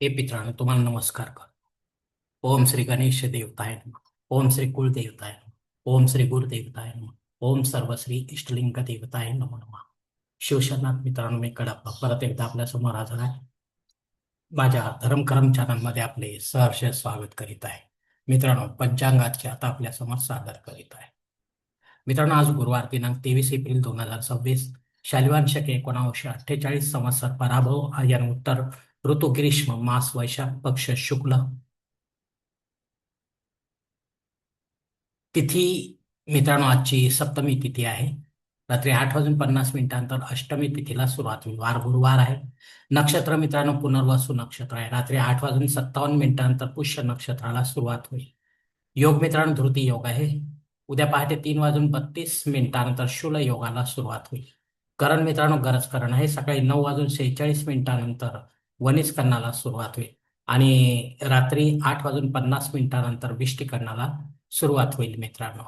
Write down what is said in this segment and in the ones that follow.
हे मित्रांनो तुम्हाला नमस्कार कर. ओम श्री गणेश देवताय नमः. ओम श्री कुलदेवताय नमः. ओम श्री गुरुदेवताय नमः. ओम सर्वश्री इष्टलिंग देवताय नमो नमः. शिवशरणात मित्रांनो, मी कडप्पा परत एकदा आपल्या समोर हजर आहे. माझ्या धर्मकरम चॅनलमध्ये आपले सहर्ष स्वागत करीत आहे. मित्रांनो, पंचांगाचे आता आपल्या समोर सादर करीत आहे. मित्रांनो, आज गुरुवार दिनांक 23 एप्रिल 2026, शालिवान शके 1948 संवत्सर पराभव यान उत्तर ऋतू ग्रीष्म मास वैशाख पक्ष शुक्ल तिथी. मित्रांनो, आजची सप्तमी तिथी आहे. रात्री 8:50 अष्टमी तिथीला सुरुवात होईल. वार गुरुवार आहे. नक्षत्र मित्रांनो पुनर्वसू नक्षत्र आहे. रात्री 8:57 पुष्य नक्षत्राला सुरुवात होईल. योग मित्रांनो धृती योग आहे. उद्या पहाटे 3:32 शूल योगाला सुरुवात होईल. करण मित्रांनो गरज करण आहे. सकाळी 9:46 वनिज कर्णाला सुरुवात होईल आणि रात्री 8:50 विष्टी कर्णाला सुरुवात होईल. मित्रांनो,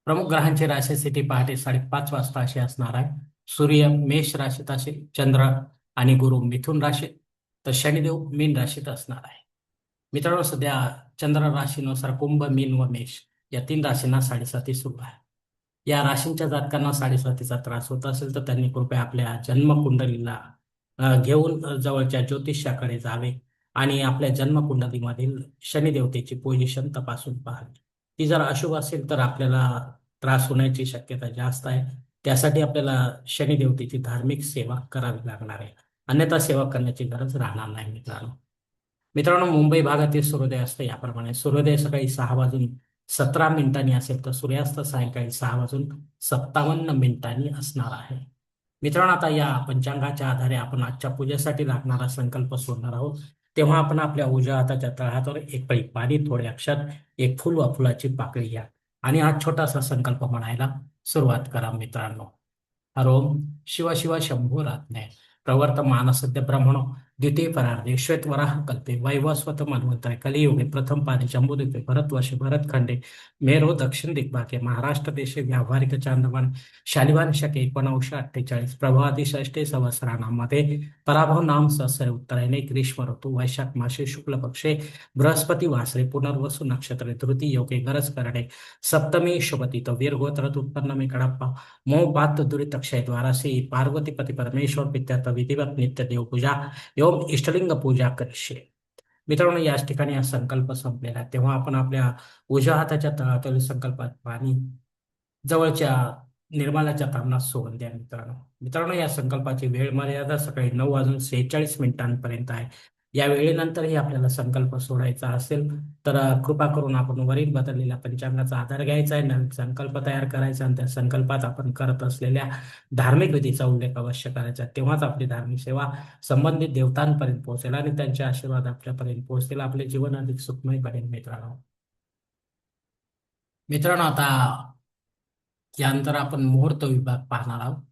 प्रमुख ग्रहांची राशी स्थिती पहाटे 5:30 वाजता अशी असणार आहे. सूर्य मेष राशीत असेल, चंद्र आणि गुरु मिथुन राशीत, तर शनिदेव मीन राशीत असणार आहे. मित्रांनो, सध्या चंद्र राशीनुसार कुंभ, मीन व मेष या 3 राशींना साडेसाती सुरू आहे. या राशींच्या जातकांना साडेसातीचा त्रास होत असेल तर त्यांनी कृपया आपल्या जन्मकुंडलीला घेऊन जवळच्या ज्योतिष्याकडे जावे आणि आपल्या जन्मकुंडलीमधील शनिदेवतेची पोझिशन तपासून पाहावी. ती जर अशुभ असेल तर आपल्याला त्रास होण्याची शक्यता जास्त आहे. त्यासाठी आपल्याला शनिदेवतेची धार्मिक सेवा करावी लागणार आहे. अन्यथा सेवा करण्याची गरज राहणार नाही. मित्रांनो, मुंबई भागातील सूर्योदय असतं याप्रमाणे. सूर्योदय सकाळी 6:17 असेल तर सूर्यास्त सायंकाळी 6:57 असणार आहे. मित्रांनो, आता या पंचांगाच्या आधारे आपण आजच्या पूजेसाठी लागणारा संकल्प सोडणार आहोत. तेव्हा आपण आपल्या उजव्या हाताच्या तळहातावर एक पळी पाणी, थोडे अक्षर, एक फुल व फुलाची पाकळी घ्या आणि हा छोटासा संकल्प म्हणायला सुरुवात करा. मित्रांनो, हरोम शिव शिव शंभोरात्मे प्रवर्तमान सद्य ब्रह्मणो द्वितीय परार्धे श्वेतवराह कल्पे वैवस्वत मन्वंतरे कलियुगे प्रथम पादे जम्बूद्वीपे भरतवर्षे भरतखंडे मेरो दक्षिण दिग्भागे महाराष्ट्र देशे व्यावहारिक चांद्रमान शालिवान शके 1948 प्रभावादी षष्ठे संवत्सराणामध्ये पराभव नाम सहस्र उत्तरायणे ग्रीष्म ऋतू वैशाख मासे शुक्ल पक्षे बृहस्पती वासरे पुनर्वसु नक्षत्रे धृती योगे गरज करणे सप्तमी शुभतिथ वीरगोत्रात उत्पन्न मी कडप्पा मोह बात दुरित अक्षय द्वारा से पार्वती पती परमेश्वर पित्यार्थ विधिवत नित्य देव पूजा एवं इष्टलिंग पूजा करिष्ये. मित्रांनो, याच ठिकाणी हा संकल्प संपलेला आहे. तेव्हा आपण आपल्या उजव्या हाताच्या तळहातावरील संकल्पात पाणी जवळच्या निर्माल्याच्या तामणात सोडून द्या. मित्रांनो, या संकल्पाची वेळ मर्यादा सकाळी 9:46 आहे. या वेळेनंतरही आपल्याला संकल्प सोडायचा असेल तर कृपा करून आपण वरील बदललेल्या पंचांगाचा आधार घ्यायचा आहे, नवीन संकल्प तयार करायचा आणि त्या संकल्पात आपण करत असलेल्या धार्मिक विधीचा उल्लेख अवश्य करायचा. तेव्हाच आपली धार्मिक सेवा संबंधित देवतांपर्यंत पोहोचेल आणि त्यांचे आशीर्वाद आपल्यापर्यंत पोहोचतील. आपले जीवन अधिक सुखमय बनेल. मित्रांनो, आता यानंतर आपण मुहूर्त विभाग पाहणार आहोत.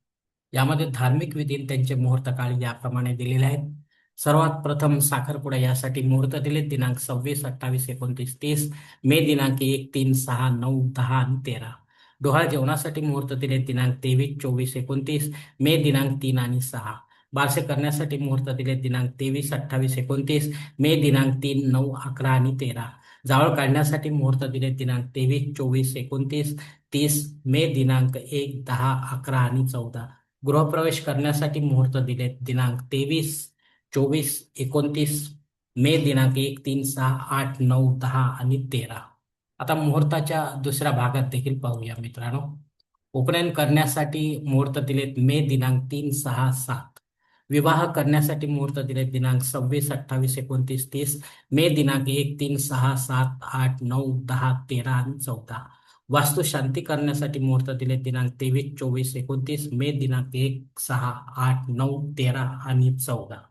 यामध्ये धार्मिक विधी आणि त्यांचे मुहूर्त काळ याप्रमाणे दिलेले आहेत. सर्वात प्रथम साखरपुडा यासाठी मुहूर्त दिले दिनांक 26, 28, 29, 30, मे दिनांक 1, 3, 6, 9, 10 आणि 13. डोहाळ जेवणासाठी मुहूर्त दिले दिनांक 23, 24, 29, मे दिनांक 3 आणि 6. बारसे करण्यासाठी मुहूर्त दिले दिनांक 23, 28, 29, मे दिनांक 3, 9, 11 आणि 13. जावळ काढण्यासाठी मुहूर्त दिले दिनांक 23, 24, 29, 30, मे दिनांक 1, 10, 11 आणि 14. गृहप्रवेश करण्यासाठी मुहूर्त दिले दिनांक 23, 24, 29, मे दिनांक 1, 3, 6, 8, 9, 10 आणि 13. आता मुहूर्ताच्या दुसऱ्या भागात देखील पाहूया. मित्रांनो, उपनयन करण्यासाठी मुहूर्त दिलेत मे दिनांक 3, 6, 7. विवाह करण्यासाठी मुहूर्त दिलेत दिनांक 26, 28, 29, 30, मे दिनांक 1, 3, 6, 7, 8, 9, 10, 13 आणि 14. वास्तुशांती करण्यासाठी मुहूर्त दिले दिनांक 23, 24, 29, मे दिनांक 1, 6, 8, 9, 13 आणि 14.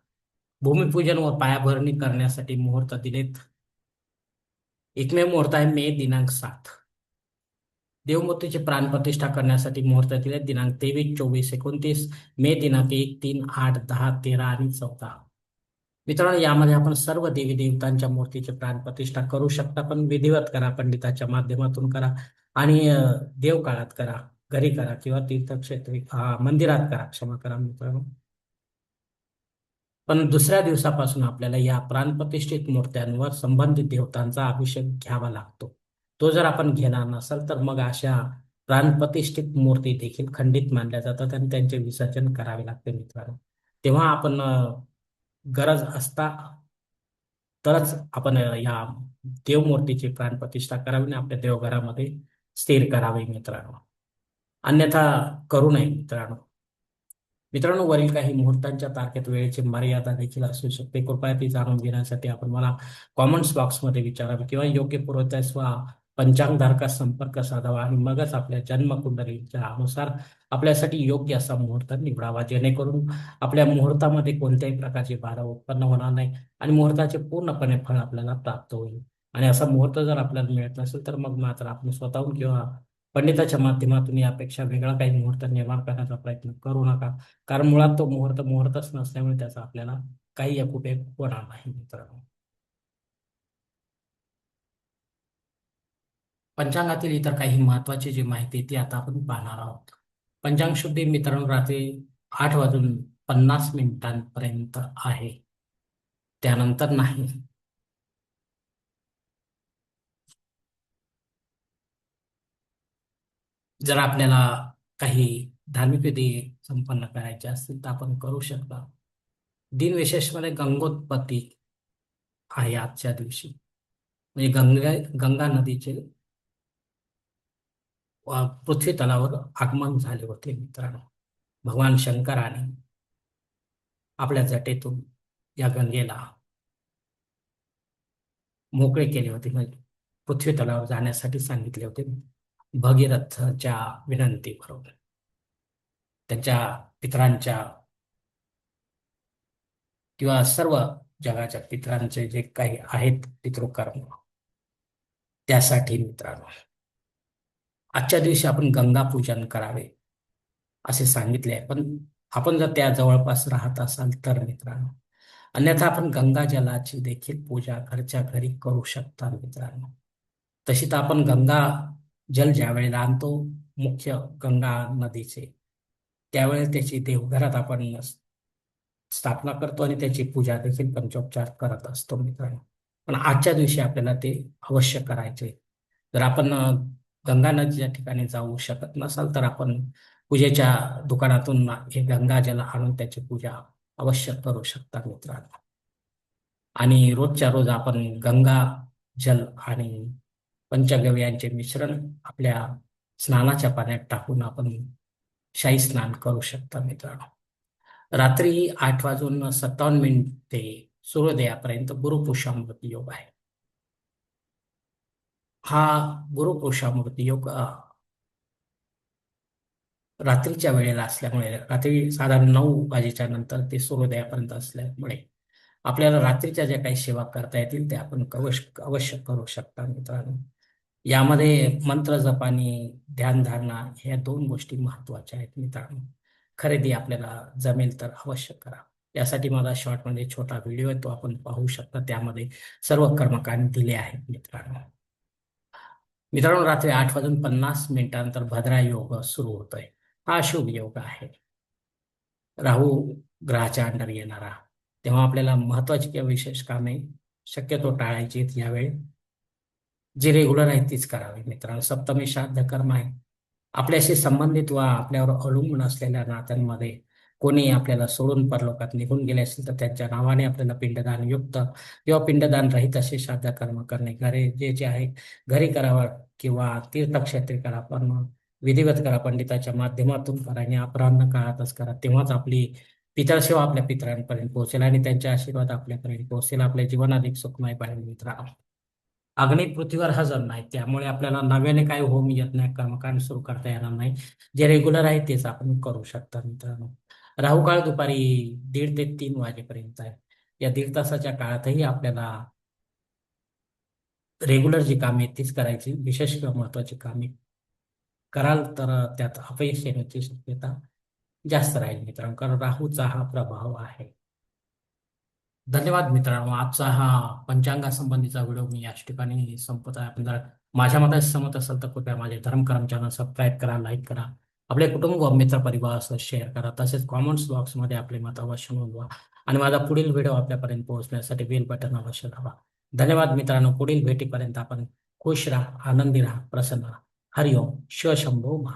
भूमिपूजन व पायाभरणी करण्यासाठी मुहूर्त दिलेत. एकमेव मुहूर्त आहे मे दिनांक 7. देवमूर्तीची प्राणप्रतिष्ठा करण्यासाठी मुहूर्त दिले दिनांक 23, 24, 29, मे दिनांक 1, 3, 8, 10, 13 आणि 14. मित्रांनो, यामध्ये आपण सर्व देवी देवतांच्या मूर्तीची प्राणप्रतिष्ठा करू शकता, पण विधिवत करा, पंडिताच्या माध्यमातून करा आणि देवकाळात करा, घरी करा किंवा तीर्थक्षेत्री मंदिरात करा. क्षमा करा मित्रांनो. पण दुसऱ्या दिवसापासून आपल्याला या प्राणप्रतिष्ठित मूर्त्यांवर संबंधित देवतांचा अभिषेक घ्यावा लागतो. तो जर आपण घेणार नसेल तर मग अशा प्राणप्रतिष्ठित मूर्ती देखील खंडित मानल्या जातात आणि त्यांचे विसर्जन करावे लागते मित्रांनो. तेव्हा आपण गरज असता तरच आपण या देवमूर्तीची प्राणप्रतिष्ठा करावी आणि आपल्या देवघरामध्ये स्थिर करावे मित्रांनो. अन्यथा करू नये मित्रांनो. मित्रांनो, वरील काही मुहूर्तांच्या तारखेत वेळेची मर्यादा देखील असू शकते. कृपया ती जाणून घेण्यासाठी आपण मला कॉमेंट्स बॉक्समध्ये विचारावे किंवा योग्य पूर्वतयास वा पंचांगधारकास संपर्क साधावा आणि मगच आपल्या जन्मकुंडलीच्या अनुसार आपल्यासाठी योग्य असा मुहूर्त निवडावा, जेणेकरून आपल्या मुहूर्तामध्ये कोणत्याही प्रकारची बाधा उत्पन्न होणार नाही आणि मुहूर्ताचे पूर्णपणे फळ आपल्याला प्राप्त होईल. आणि असा मुहूर्त जर आपल्याला मिळत नसेल तर मग मात्र आपण स्वतःहून किंवा पंडिताच्या माध्यमातून यापेक्षा वेगळा काही मुहूर्त निर्माण करण्याचा प्रयत्न करू नका. कारण मुळात तो मुहूर्त मुहूर्तच नसल्यामुळे त्याचा आपल्याला काही उपयोग होणार नाही मित्रांनो. पंचांगातील इतर काही महत्वाची जी माहिती आहे ती आता आपण पाहणार आहोत. पंचांग शुद्धी मित्रांनो रात्री 8:50 पर्यंत आहे, त्यानंतर नाही. जर आपल्याला काही धार्मिक विधी संपन्न करायचे असतील तर आपण करू शकता. दिनविशेषमध्ये गंगोत्पत्ती आहे आजच्या दिवशी, म्हणजे गंगा नदीचे पृथ्वी तलावर आगमन झाले होते मित्रांनो. भगवान शंकराने आपल्या जटेतून या गंगेला मोकळे केले होते, म्हणजे पृथ्वी तलावर जाण्यासाठी सांगितले होते भगीरथच्या विनंतीवरून. त्यांच्या पितरांच्या किंवा सर्व जगाच्या पितरांचे जे काही आहेत पितृकर्म, त्यासाठी मित्रांनो आजच्या दिवशी आपण गंगा पूजन करावे असे सांगितले आहे. पण आपण जर त्या जवळपास राहत असाल तर मित्रांनो, अन्यथा आपण गंगा जलाची देखील पूजा घरच्या घरी करू शकता मित्रांनो. तशी तर आपण गंगा जल ज्या वेळेला आणतो मुख्य गंगा नदीचे, त्यावेळेस त्याची देवघरात आपण स्थापना करतो आणि त्याची पूजा देखील पंचोपचार करत असतो मित्रांनो. पण आजच्या दिवशी आपल्याला ते अवश्य करायचे. जर आपण गंगा नदीच्या ठिकाणी जाऊ शकत नसाल तर आपण पूजेच्या दुकानातून हे गंगाजल आणून त्याची पूजा अवश्य करू शकता मित्रांनो. आणि रोजच्या रोज आपण गंगा जल आणि पंचगव्यांचे मिश्रण आपल्या स्नानाच्या पाण्यात टाकून आपण शाही स्नान करू शकता मित्रांनो. रात्री 8:57 ते सूर्योदयापर्यंत गुरुपुषामृत योग आहे. हा गुरुपुषामृत योग रात्रीच्या वेळेला असल्यामुळे, रात्री साधारण 9 वाजेच्या नंतर ते सूर्योदयापर्यंत असल्यामुळे आपल्याला रात्रीच्या ज्या काही सेवा करता येतील ते आपण अवश्य करू शकता मित्रांनो. यामध्ये मंत्र जप आणि ध्यानधारणा ह्या दोन गोष्टी महत्वाच्या आहेत मित्रांनो. खरेदी आपल्याला जमेल तर अवश्य करा. यासाठी माझा शॉर्टमध्ये छोटा व्हिडिओ आहे, तो आपण पाहू शकता. त्यामध्ये सर्व कर्मकांड दिले आहेत मित्रांनो. मित्रांनो, रात्री 8:50 भद्रा योग सुरू होतोय. हा शुभ योग आहे, राहू ग्रहाच्या अंडर येणारा. तेव्हा आपल्याला महत्वाची किंवा विशेष कामे शक्यतो टाळायची आहेत यावेळी. जे रेग्युलर आहे तीच करावी मित्रांनो. सप्तमी श्राद्ध कर्म आहे. आपल्याशी संबंधित वा आपल्यावर अवलंबून असलेल्या नात्यांमध्ये कोणी आपल्याला सोडून परलोकात निघून गेले असेल तर त्यांच्या नावाने आपल्याला पिंडदान युक्त किंवा पिंडदान रहित असे श्राद्ध कर्म करणे जे आहे घरी करावं किंवा तीर्थक्षेत्री करा, पण विधिवत करा, पंडिताच्या माध्यमातून करा आणि अपराह्न काळातच करा. तेव्हाच आपली पितळसेवा आपल्या पितरांपर्यंत पोहोचेल आणि त्यांचे आशीर्वाद आपल्यापर्यंत पोहोचेल. आपले जीवन अधिक सुखमय पाहिजे मित्रांनो. अग्नी पृथ्वीवर हजर नाही, त्यामुळे आपल्याला नव्याने काही होम यज्ञ कर्मकांड सुरू करता येणार नाही. जे रेग्युलर आहे तेच आपण करू शकता मित्रांनो. राहू काळ दुपारी 1:30 ते 3 वाजेपर्यंत आहे. या 1.5 तासाच्या काळातही आपल्याला रेग्युलर जी कामे आहेत तीच करायची. विशेष किंवा महत्वाची कामे कराल तर त्यात अपयश येण्याची शक्यता जास्त राहील मित्रांनो, कारण राहूचा हा प्रभाव आहे. धन्यवाद मित्रांनो. आजचा हा पंचांगासंबंधीचा व्हिडिओ मी याच ठिकाणी संपत आहे. आपण जर माझ्या मताशी सहमत असाल तर कृपया माझे धर्मकरम चॅनल सबस्क्राईब करा, लाईक करा आपले कुटुंब मित्र परिवार शेअर करा. तसेच कॉमेंट्स बॉक्समध्ये आपले मत अवश्य नोंदवा आणि माझा पुढील व्हिडिओ आपल्यापर्यंत पोहोचण्यासाठी बेल बटन अवश्य दाबा. धन्यवाद मित्रांनो. पुढील भेटीपर्यंत आपण खुश राहा, आनंदी राहा, प्रसन्न राहा. हरिओम. शिवशंभो.